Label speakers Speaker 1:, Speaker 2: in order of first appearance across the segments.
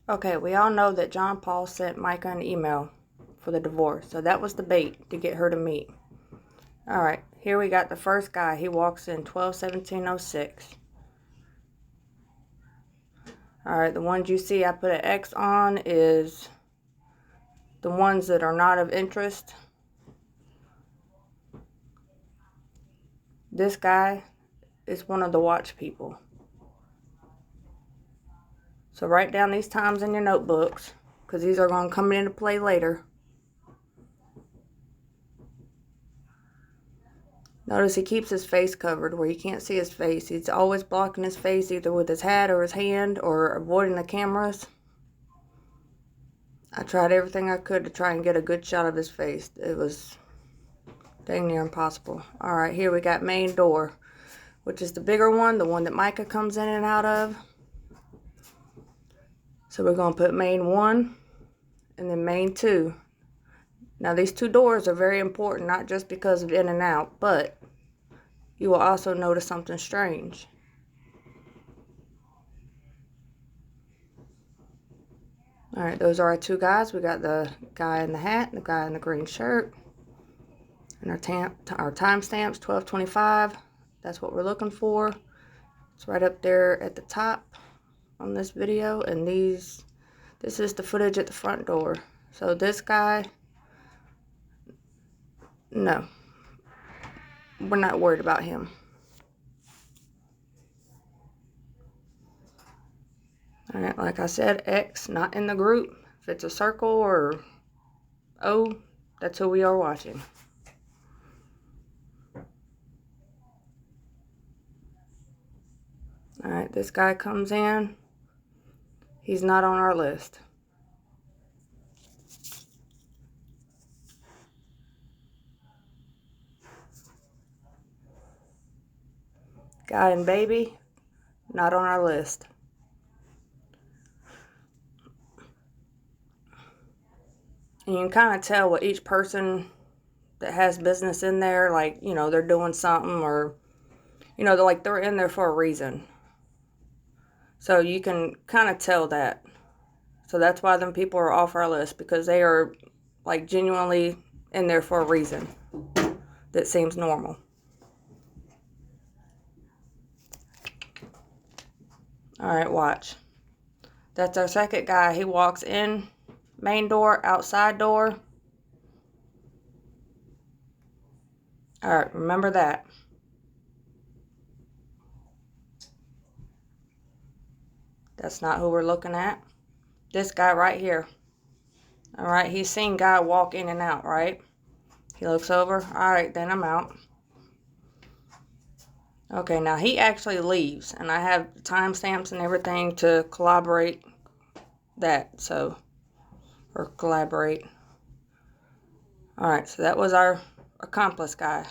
Speaker 1: Okay, we all know that John Paul sent Micah an email for the divorce. So that was the bait to get her to meet. Alright, here we got the first guy. He walks in 12/17/06. Alright, the ones you see I put an X on is the ones that are not of interest. This guy is one of the watch people. So write down these times in your notebooks, because these are going to come into play later. Notice he keeps his face covered where you can't see his face. He's always blocking his face either with his hat or his hand or avoiding the cameras. I tried everything I could to try and get a good shot of his face. It was dang near impossible. Alright, here we got main door, which is the bigger one, the one that Micah comes in and out of. So we're going to put main 1 and then main 2. Now these two doors are very important, not just because of in and out, but you will also notice something strange. Alright, those are our two guys. We got the guy in the hat and the guy in the green shirt. And our timestamps, 12:25. That's what we're looking for. It's right up there at the top on this video. And this is the footage at the front door. So this guy, no, we're not worried about him. Alright, like I said, X, not in the group. If it's a circle or O, that's who we are watching. Alright, this guy comes in. He's not on our list. Guy and baby, not on our list. And you can kind of tell what each person that has business in there, like, you know, they're doing something or, you know, they're in there for a reason. So you can kind of tell that. So that's why them people are off our list, because they are like genuinely in there for a reason that seems normal. Alright, watch. That's our second guy. He walks in, main door, outside door. Alright, remember that. That's not who we're looking at. This guy right here. Alright, he's seen guy walk in and out, right? He looks over. Alright, then I'm out. Okay, now he actually leaves, and I have timestamps and everything to collaborate that, so, or collaborate. Alright, so that was our accomplice guy.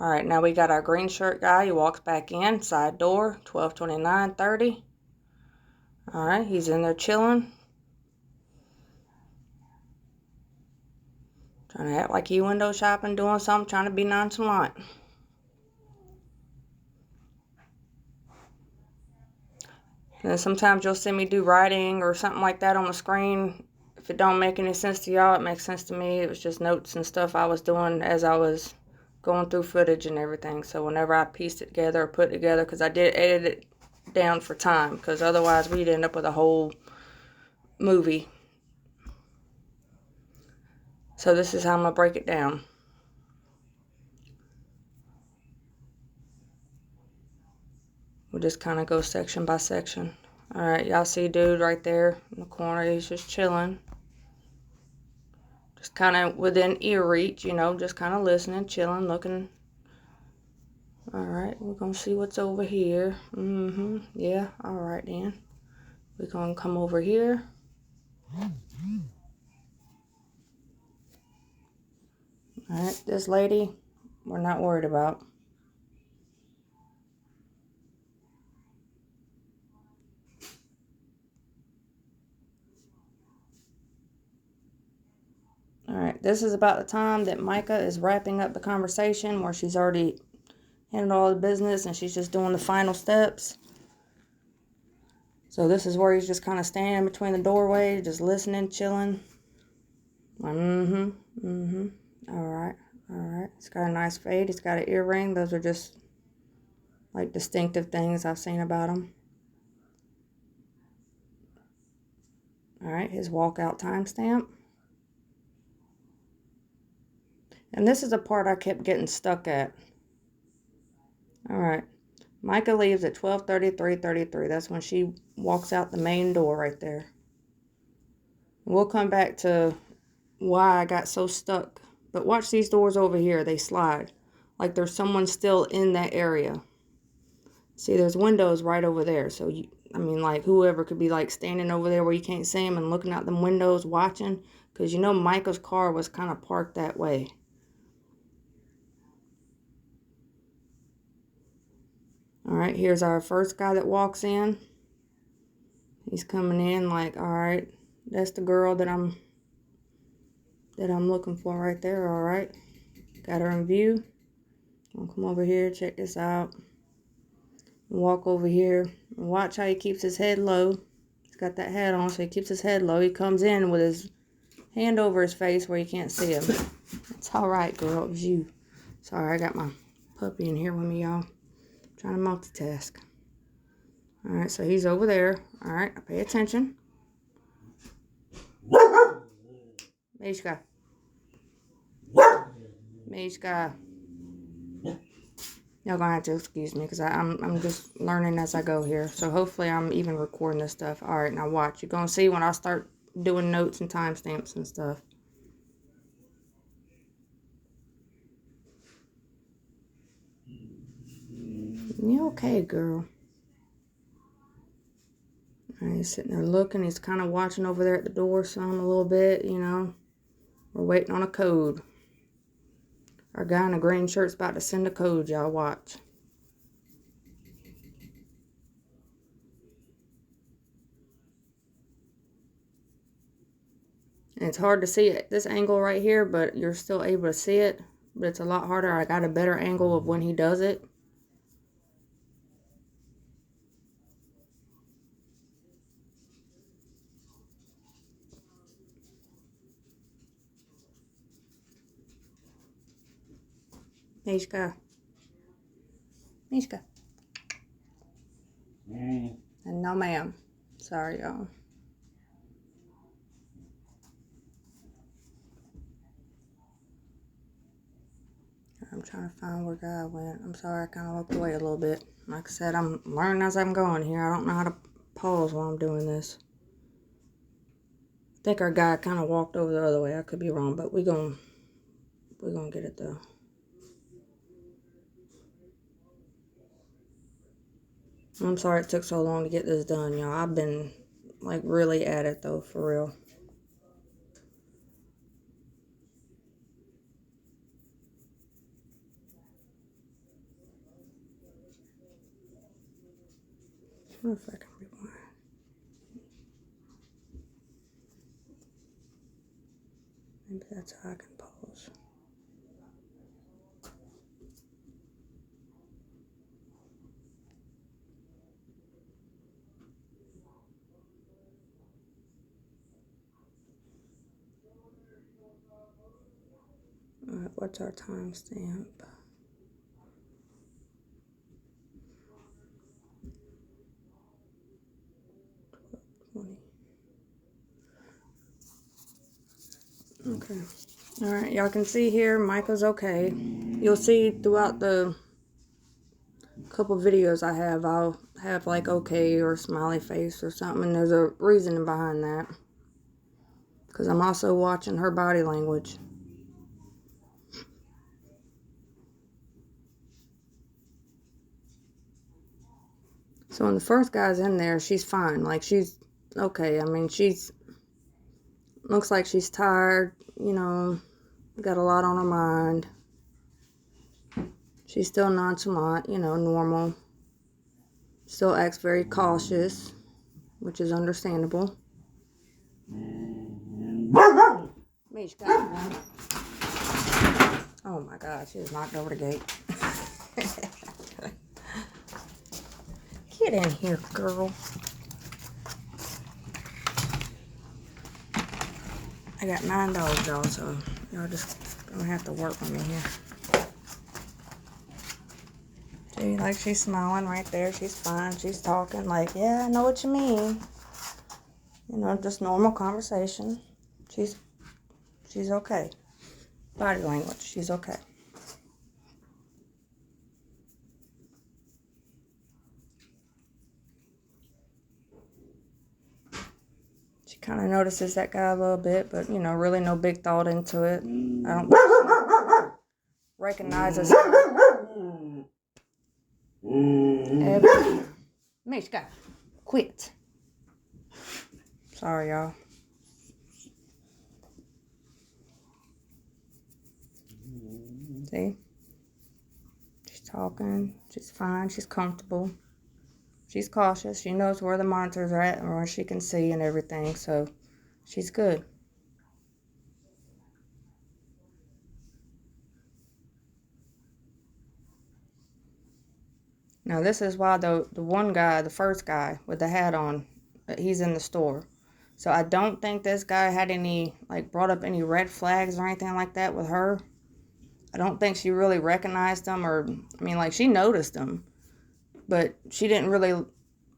Speaker 1: Alright, now we got our green shirt guy. He walks back in, side door, 12:29:30. Alright, he's in there chilling. Trying to act like he window shopping, doing something, trying to be nonchalant. And then sometimes you'll see me do writing or something like that on the screen. If it don't make any sense to y'all, it makes sense to me. It was just notes and stuff I was doing as I was going through footage and everything. So whenever I pieced it together or put it together, because I did edit it down for time, because otherwise we'd end up with a whole movie. So this is how I'm going to break it down. We'll just kind of go section by section. Alright, y'all see dude right there in the corner. He's just chilling. Just kind of within ear reach, you know, just kind of listening, chilling, looking. Alright, we're going to see what's over here. Yeah, alright then. We're going to come over here. Alright, this lady, we're not worried about. Alright, this is about the time that Micah is wrapping up the conversation, where she's already handled all the business and she's just doing the final steps. So this is where he's just kind of standing between the doorway, just listening, chilling. All right. It's got a nice fade. It's got an earring. Those are just like distinctive things I've seen about him. All right, his walkout timestamp. And this is the part I kept getting stuck at. All right. Micah leaves at 12:33:33. That's when she walks out the main door right there. We'll come back to why I got so stuck. But watch these doors over here. They slide. Like there's someone still in that area. See, there's windows right over there. So, like whoever could be like standing over there where you can't see them and looking out them windows watching. Because you know Micah's car was kind of parked that way. All right, here's our first guy that walks in. He's coming in like, all right, that's the girl that I'm looking for right there. All right, got her in view. I'll come over here, check this out. Walk over here. Watch how he keeps his head low. He's got that hat on, so he keeps his head low. He comes in with his hand over his face where you can't see him. It's all right, girl. It was you. Sorry, I got my puppy in here with me, y'all. Trying to multitask. All right, so he's over there. All right, pay attention. Mica. Y'all gonna have to excuse me because I'm just learning as I go here. So hopefully I'm even recording this stuff. All right, now watch. You're gonna see when I start doing notes and timestamps and stuff. You okay, girl? All right, he's sitting there looking. He's kind of watching over there at the door some a little bit, you know. We're waiting on a code. Our guy in the green shirt's about to send a code, y'all watch. And it's hard to see at this angle right here, but you're still able to see it. But it's a lot harder. I got a better angle of when he does it. Mica. And no ma'am. Sorry, y'all. I'm trying to find where guy went. I'm sorry, I kind of looked away a little bit. Like I said, I'm learning as I'm going here. I don't know how to pause while I'm doing this. I think our guy kind of walked over the other way. I could be wrong, but we're gonna get it though. I'm sorry it took so long to get this done, y'all. I've been like really at it though, for real. I wonder if I can rewind. Maybe that's how I can pause. Alright, what's our timestamp? Okay. Alright, y'all can see here, Micah's okay. You'll see throughout the couple videos I have, I'll have like okay or smiley face or something, and there's a reason behind that. Because I'm also watching her body language. So when the first guy's in there, she's fine. Like, she's okay. I mean, looks like she's tired, you know, got a lot on her mind. She's still nonchalant, you know, normal. Still acts very cautious, which is understandable. Oh my gosh, she just knocked over the gate. Get in here, girl. I got 9 dogs, y'all, so y'all just gonna have to work with me here. See, like, she's smiling right there. She's fine. She's talking like, yeah, I know what you mean. You know, just normal conversation. She's okay. Body language, she's okay. She kind of notices that guy a little bit, but, you know, really no big thought into it. I don't think she recognizes him. Mica, quit. Sorry, y'all. See? She's talking. She's fine. She's comfortable. She's cautious. She knows where the monitors are at and where she can see and everything, so she's good. Now, this is why the one guy, the first guy with the hat on, he's in the store. So I don't think this guy had any, like, brought up any red flags or anything like that with her. I don't think she really recognized them, or, I mean, like, she noticed them, but she didn't really,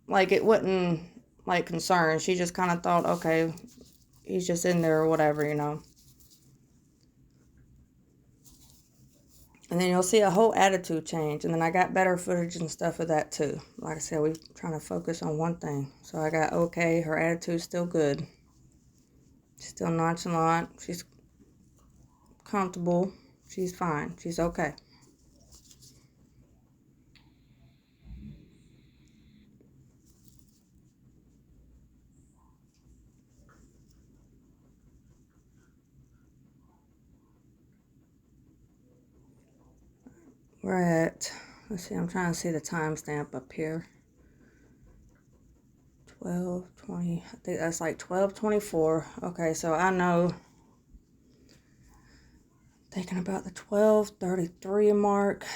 Speaker 1: like, it wasn't, like, concerned. She just kind of thought, okay, he's just in there or whatever, you know. And then you'll see a whole attitude change. And then I got better footage and stuff of that too. Like I said, we're trying to focus on one thing. So I got okay. Her attitude's still good. She's still nonchalant. She's comfortable. She's fine. She's okay. We're at, let's see, I'm trying to see the timestamp up here. 12:20. I think that's like 12:24. Okay, so I know, thinking about the 12:33 mark.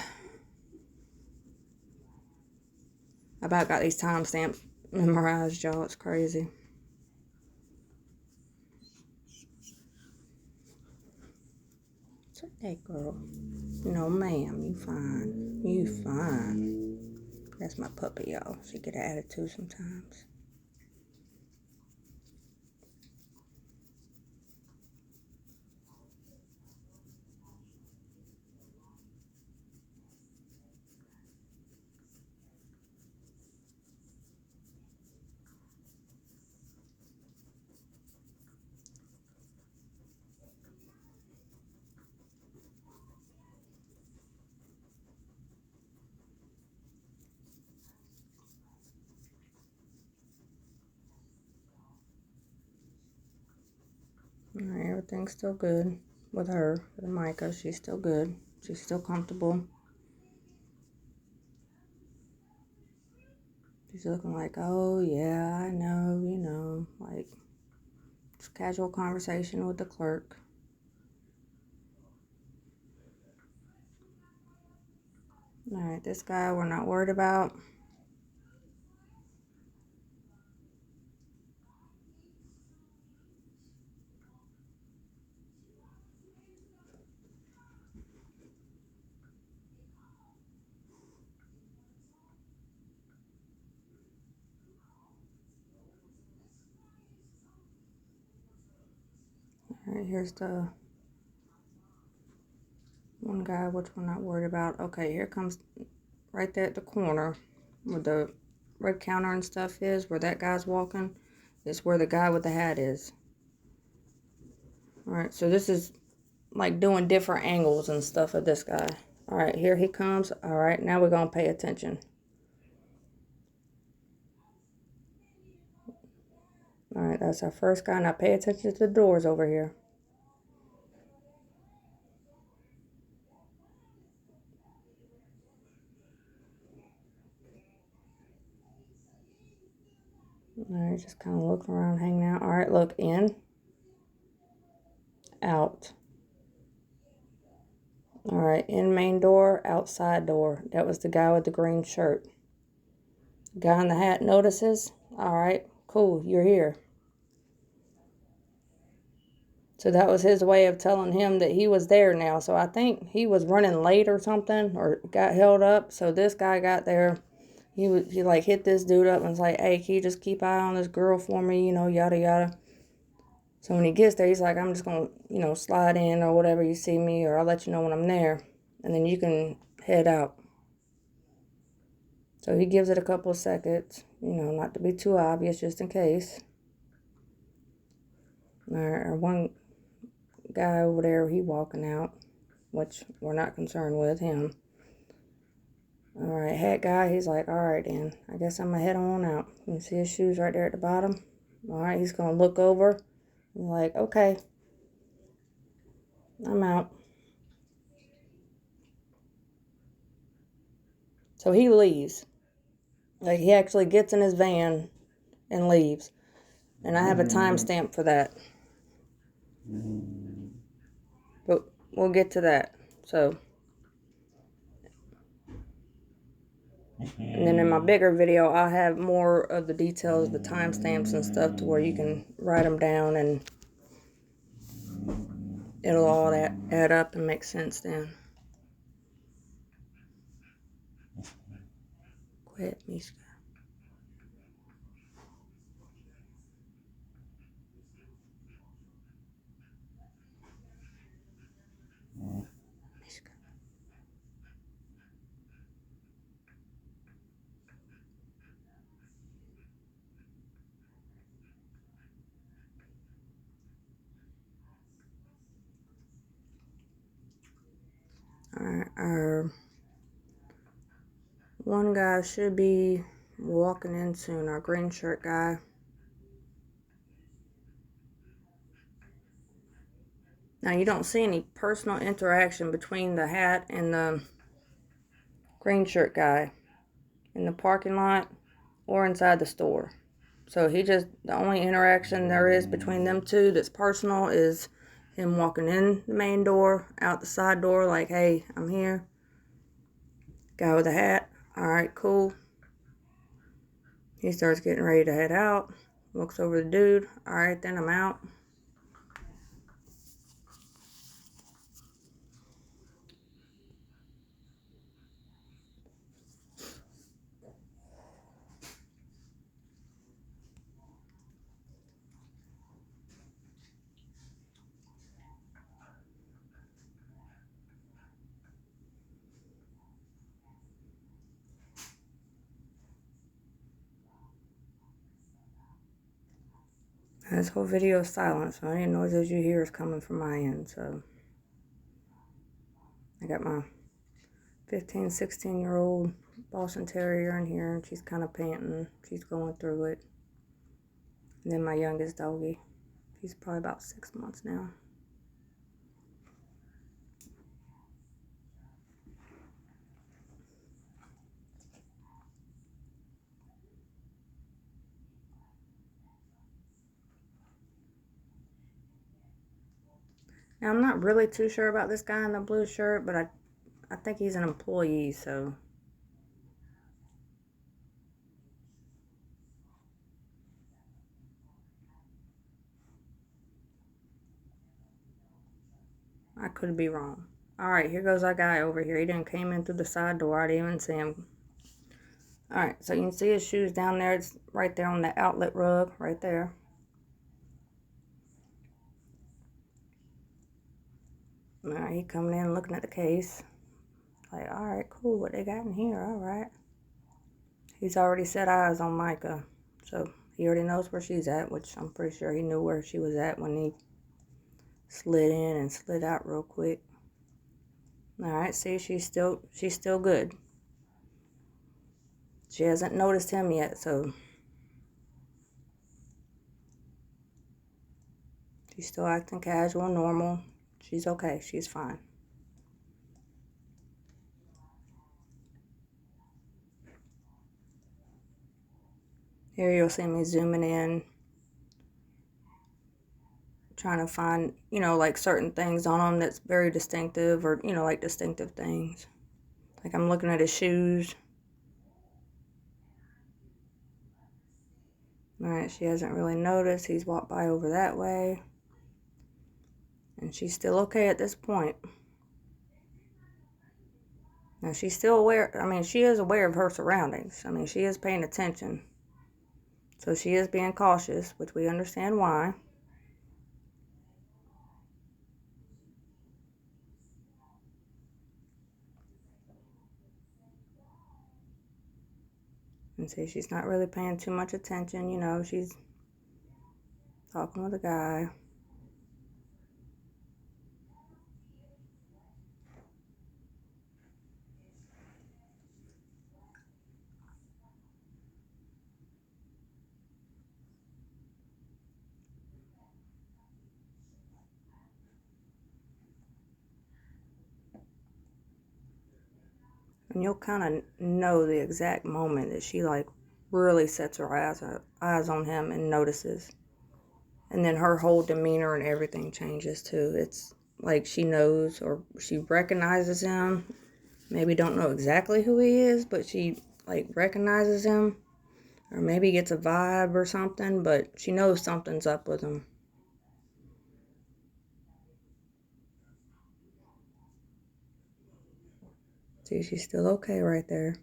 Speaker 1: I about got these timestamps memorized, y'all. It's crazy. Hey, girl. No, ma'am. You fine. You fine. That's my puppy, y'all. She get an attitude sometimes. Alright, everything's still good with her, with Micah. She's still good. She's still comfortable. She's looking like, oh, yeah, I know, you know, like, just casual conversation with the clerk. Alright, this guy we're not worried about. Alright, here's the one guy which we're not worried about. Okay, here comes right there at the corner where the red counter and stuff is, where that guy's walking. It's where the guy with the hat is. Alright, so this is like doing different angles and stuff of this guy. Alright, here he comes. Alright, now we're going to pay attention. Alright, that's our first guy. Now pay attention to the doors over here. Alright, just kind of looking around, hanging out. Alright, look, in, out. Alright, in main door, outside door. That was the guy with the green shirt. Guy in the hat notices. Alright, cool, you're here. So that was his way of telling him that he was there now. So I think he was running late or something, or got held up. So this guy got there. He like hit this dude up and was like, hey, can you just keep eye on this girl for me, you know, yada yada. So when he gets there, he's like, I'm just going to, you know, slide in or whatever, you see me, or I'll let you know when I'm there. And then you can head out. So he gives it a couple of seconds, you know, not to be too obvious, just in case. Or one guy over there, he walking out, which we're not concerned with him. All right, hat guy, he's like, all right, then, I guess I'm going to head on out. You can see his shoes right there at the bottom. All right, he's going to look over. I'm like, okay, I'm out. So he leaves. Like, he actually gets in his van and leaves. And I have a timestamp for that. But we'll get to that. So, and then in my bigger video, I'll have more of the details, the timestamps and stuff, to where you can write them down and it'll all add up and make sense then. Quit, Mica. Alright, our one guy should be walking in soon, our green shirt guy. Now you don't see any personal interaction between the hat and the green shirt guy in the parking lot or inside the store. So the only interaction there is between them two that's personal is him walking in the main door, out the side door, like, hey, I'm here. Guy with the hat, all right, cool. He starts getting ready to head out, looks over the dude, all right, then I'm out. And this whole video is silent, so any noises you hear is coming from my end. So I got my 15, 16-year-old Boston Terrier in here, and she's kind of panting. She's going through it. And then my youngest doggy. He's probably about 6 months now. Now, I'm not really too sure about this guy in the blue shirt, but I think he's an employee, so. I could be wrong. Alright, here goes our guy over here. He done came in through the side door. I didn't even see him. Alright, so you can see his shoes down there. It's right there on the outlet rug, right there. Alright, he coming in looking at the case. Like, alright, cool, what they got in here, alright. He's already set eyes on Micah, so he already knows where she's at, which I'm pretty sure he knew where she was at when he slid in and slid out real quick. Alright, see, she's still good. She hasn't noticed him yet, so she's still acting casual, normal. She's okay, she's fine. Here you'll see me zooming in, trying to find, you know, like certain things on him that's very distinctive, or, you know, like distinctive things. Like I'm looking at his shoes. Alright, she hasn't really noticed. He's walked by over that way. And she's still okay at this point. Now, she's still aware. I mean, she is aware of her surroundings. I mean, she is paying attention. So she is being cautious, which we understand why. And see, she's not really paying too much attention. You know, she's talking with a guy. And you'll kind of know the exact moment that she, like, really sets her eyes on him and notices. And then her whole demeanor and everything changes, too. It's like she knows or she recognizes him. Maybe don't know exactly who he is, but she, like, recognizes him. Or maybe gets a vibe or something, but she knows something's up with him. See, she's still okay right there.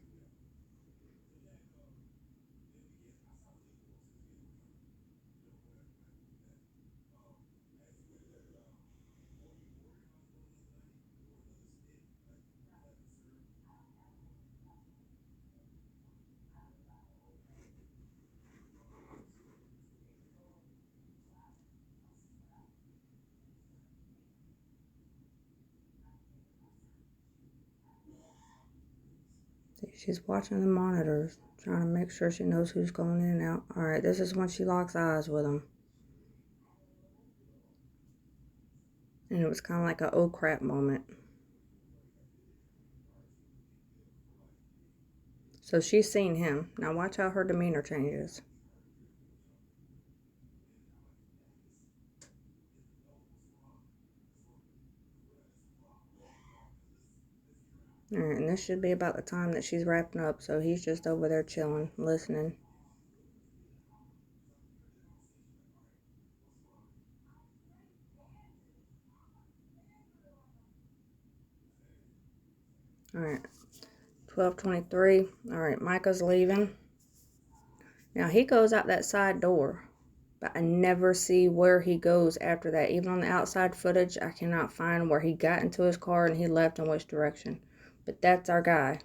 Speaker 1: See, she's watching the monitors, trying to make sure she knows who's going in and out. Alright, this is when she locks eyes with him. And it was kind of like a oh crap moment. So she's seen him. Now watch how her demeanor changes. Alright, and this should be about the time that she's wrapping up, so he's just over there chilling, listening. Alright, 12:23. Alright, Micah's leaving. Now he goes out that side door, but I never see where he goes after that. Even on the outside footage, I cannot find where he got into his car and he left and which direction. But that's our guy.